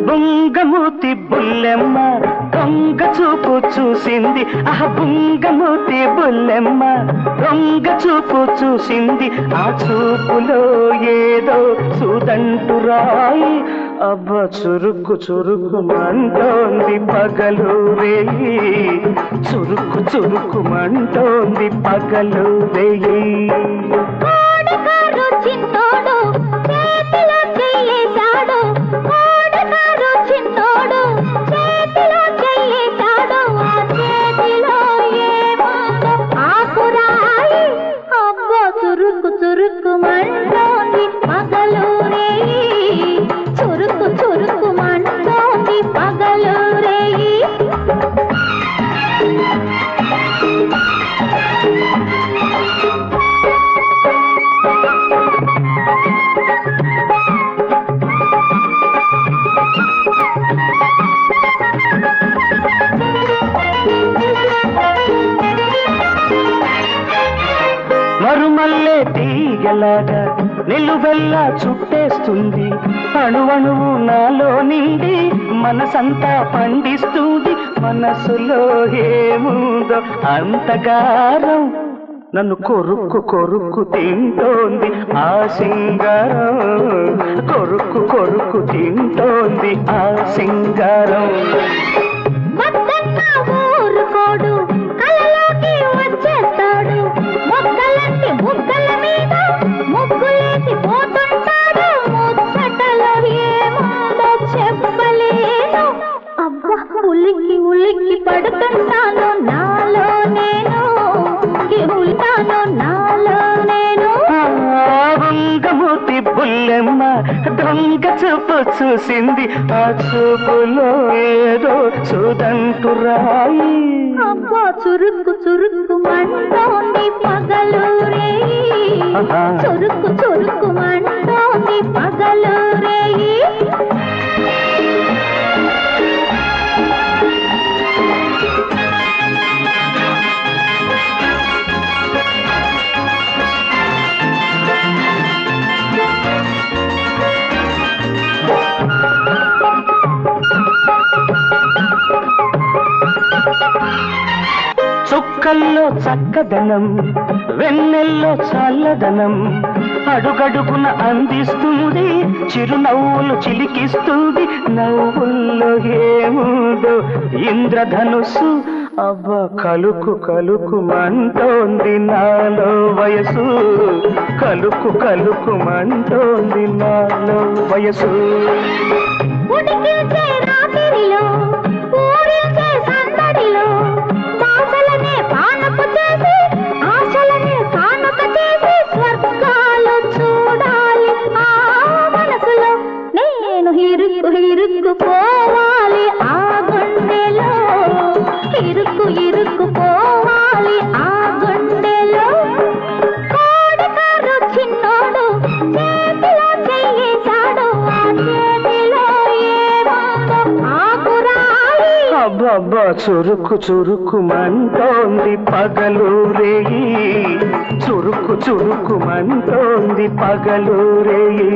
బుంగమూతి బుల్లెమ్మ దొంగ చూపు చూసింది. బుంగమూతి బుల్లెమ్మ దొంగ చూపు చూసింది. ఆ చూపులో ఏదో సూదంటు రాయి. అబ్బ చురుకు చురుకుమంటోంది పగలు రేయి. చురుకు చురుకుమంటోంది పగలు రేయి. మరుమల్లే తీగలాగా నిలువెల్లా చుట్టేస్తుంది. అణువణువు నాలో నిండి మనసంతా పండిస్తుంది. మనసులో ఏముందో అంతగారం నన్ను కొరుక్కు కొరుక్కు తింటోంది ఆ సింగారం. కొరుక్కు కొరుక్కు తింటోంది ఆ సింగారం. ఉలిక్కి ఉలిక్కి పడుతుంటాను నాలో నేను. ఉంటాను నాలో నేను. బుంగమూతి బుల్లెమ్మ దొంగ చూపు చూసింది. ఆ చూపులో ఏదో సుదంటు రాయి. అబ్బా చురుకు చురుకు మంటోంది పగలు రేయి. చురుకు చురుకు మంటోంది పగలు రేయి. చుక్కల్లో చక్కదనం వెన్నెల్లో చల్లదనం అడుగడుగున అందిస్తుంది. చిరునవ్వులు చిలికిస్తుంది. నవ్వుల్లో ఏముందో ఇంద్రధనుస్సు. అవ్వ కలుకు కలుకు మంటోంది నాలో వయసు. కలుకు కలుకు మంటోంది నాలో వయసు. ఇరుక్కుపోవాలి ఆ గుండెలో. ఇరుక్కు ఇరుక్కుపోవాలి ఆ గుండెలో. కోడికారు చిన్నోడు చేతిలో చెయ్యేశాడు. ఆ చేతిలో ఏముందో ఆకురాయి. అబ్బబ్బా చురుకు చురుకు మంటోంది పగలు రేయి. చురుకు చురుకు మంటోంది పగలు రేయి.